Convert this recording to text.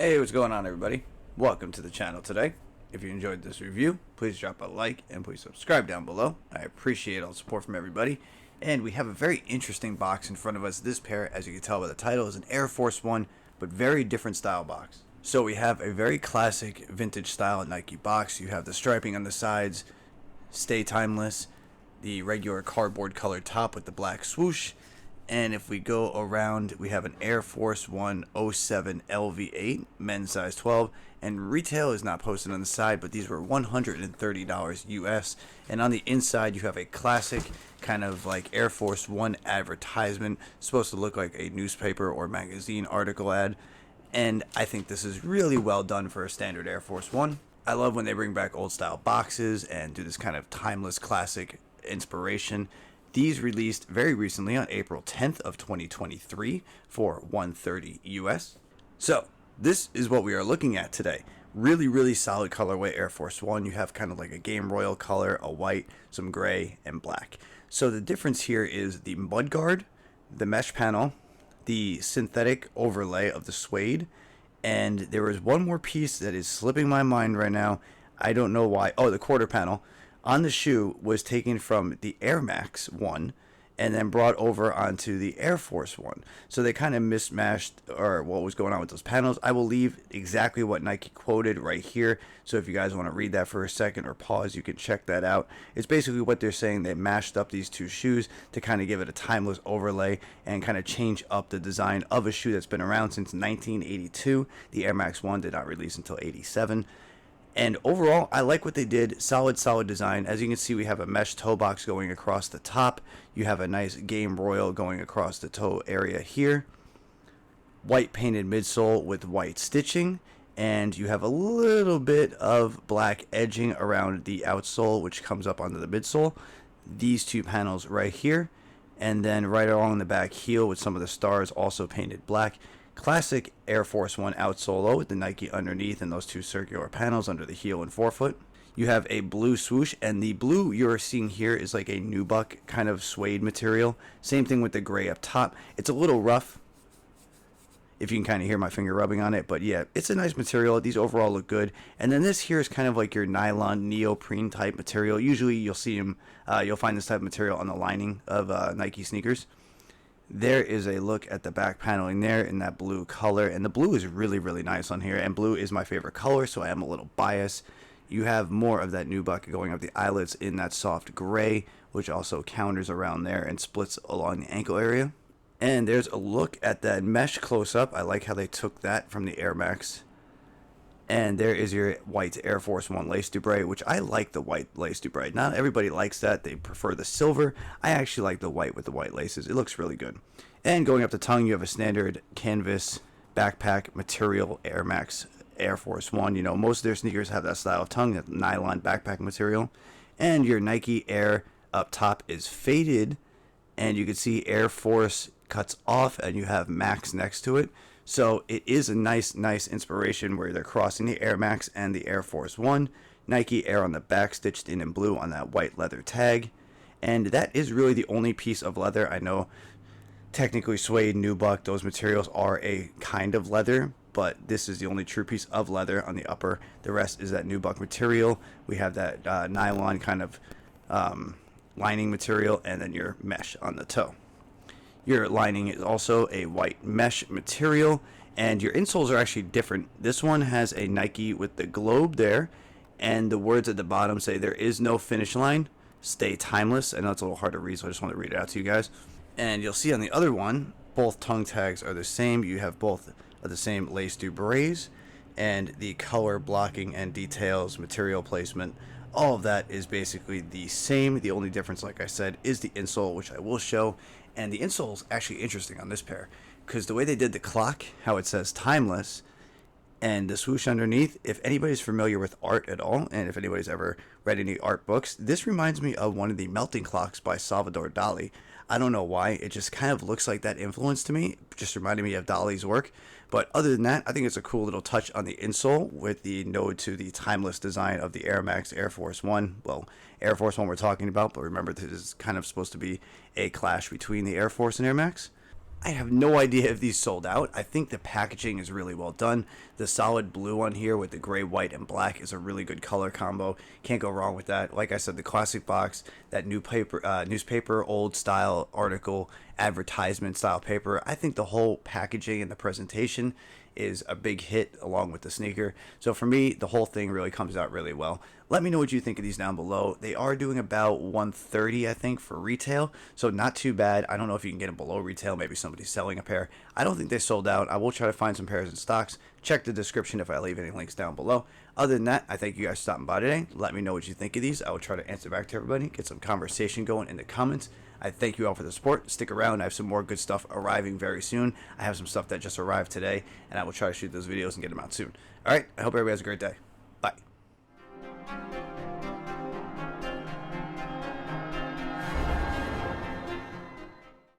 Hey, what's going on, everybody? Welcome to the channel today. If you enjoyed this review, please drop a like and please subscribe down below. I appreciate all the support from everybody. And we have a very interesting box in front of us. This pair, as you can tell by the title, is an Air Force One, but very different style box. So we have a very classic vintage style Nike box. You have the striping on the sides, stay timeless, the regular cardboard colored top with the black swoosh. And if we go around, we have an Air Force One 07 LV8, men's size 12, and retail is not posted on the side, but these were $130 US. And on the inside, you have a classic kind of like Air Force One advertisement, supposed to look like a newspaper or magazine article ad. And I think this is really well done for a standard Air Force One. I love when they bring back old style boxes and do this kind of timeless classic inspiration. These released very recently on April 10th of 2023 for $130 US. So this is what we are looking at today. Really solid colorway Air Force One. You have kind of like a game royal color, a white, some gray, and black. So the difference here is the mudguard, the mesh panel, the synthetic overlay of the suede, and there is one more piece that is slipping my mind right now. I don't know why. Oh, the quarter panel on the shoe was taken from the Air Max One and then brought over onto the Air Force One. So they kind of mismatched or what was going on with those panels. I will leave exactly what Nike quoted right here. So if you guys want to read that for a second or pause, you can check that out. It's basically what they're saying. They mashed up these two shoes to kind of give it a timeless overlay and kind of change up the design of a shoe that's been around since 1982. The Air Max One did not release until 87. And overall, I like what they did. Solid design. As you can see, we have a mesh toe box going across the top. You have a nice game royal going across the toe area here. White painted midsole with white stitching. And you have a little bit of black edging around the outsole, which comes up onto the midsole. These two panels right here. And then right along the back heel with some of the stars also painted black. Classic Air Force One outsole with the Nike underneath and those two circular panels under the heel and forefoot. You have a blue swoosh, and the blue you're seeing here is like a nubuck kind of suede material. Same thing with the gray up top. It's a little rough, if you can kind of hear my finger rubbing on it, but yeah, it's a nice material. These overall look good. And then this here is kind of like your nylon neoprene type material. Usually you'll see them, you'll find this type of material on the lining of Nike sneakers. There is a look at the back paneling there in that blue color, and the blue is really nice on here, and blue is my favorite color, so I am a little biased. You have more of that nubuck going up the eyelets in that soft gray, which also counters around there and splits along the ankle area. And there's a look at that mesh close-up. I like how they took that from the Air Max. And there is your white Air Force One lace dubray, which I like the white lace dubray. Not everybody likes that. They prefer the silver. I actually like the white with the white laces. It looks really good. And going up the tongue, you have a standard canvas backpack material Air Max Air Force One. You know, most of their sneakers have that style of tongue, that nylon backpack material. And your Nike Air up top is faded. And you can see Air Force cuts off, and you have Max next to it. So it is a nice inspiration where they're crossing the Air Max and the Air Force One. Nike Air on the back stitched in blue on that white leather tag. And that is really the only piece of leather. I know technically suede, nubuck, those materials are a kind of leather, but this is the only true piece of leather on the upper. The rest is that nubuck material. We have that nylon kind of lining material, and then your mesh on the toe. Your lining is also a white mesh material, and your insoles are actually different. This one has a Nike with the globe there, and the words at the bottom say there is no finish line, stay timeless. I know it's a little hard to read, so I just want to read it out to you guys. And you'll see on the other one, both tongue tags are the same. You have both of the same lace dubrays, and the color blocking and details, material placement, all of that is basically the same. The only difference, like I said, is the insole, which I will show. And the insole is actually interesting on this pair, because the way they did the clock, how it says timeless, and the swoosh underneath, if anybody's familiar with art at all, and if anybody's ever read any art books, this reminds me of one of the melting clocks by Salvador Dali. I don't know why, it just kind of looks like that influence to me. It just reminded me of Dali's work. But other than that, I think it's a cool little touch on the insole with the nod to the timeless design of the Air Max Air Force One. Well, Air Force One we're talking about, but remember this is kind of supposed to be a clash between the Air Force and Air Max. I have no idea if these sold out. I think the packaging is really well done. The solid blue one here with the gray, white, and black is a really good color combo. Can't go wrong with that. Like I said, the classic box, that newspaper, old style article, advertisement style paper. I think the whole packaging and the presentation is a big hit along with the sneaker. So for me, the whole thing really comes out really well. Let me know what you think of these down below. They are doing about $130, I think, for retail, so not too bad. I don't know if you can get them below retail. Maybe somebody's selling a pair. I don't think they sold out. I will try to find some pairs in stocks. Check the description if I leave any links down below. Other than that, I thank you guys for stopping by today. Let me know what you think of these. I will try to answer back to everybody, get some conversation going in the comments. I thank you all for the support. Stick around. I have some more good stuff arriving very soon. I have some stuff that just arrived today, and I will try to shoot those videos and get them out soon. All right. I hope everybody has a great day.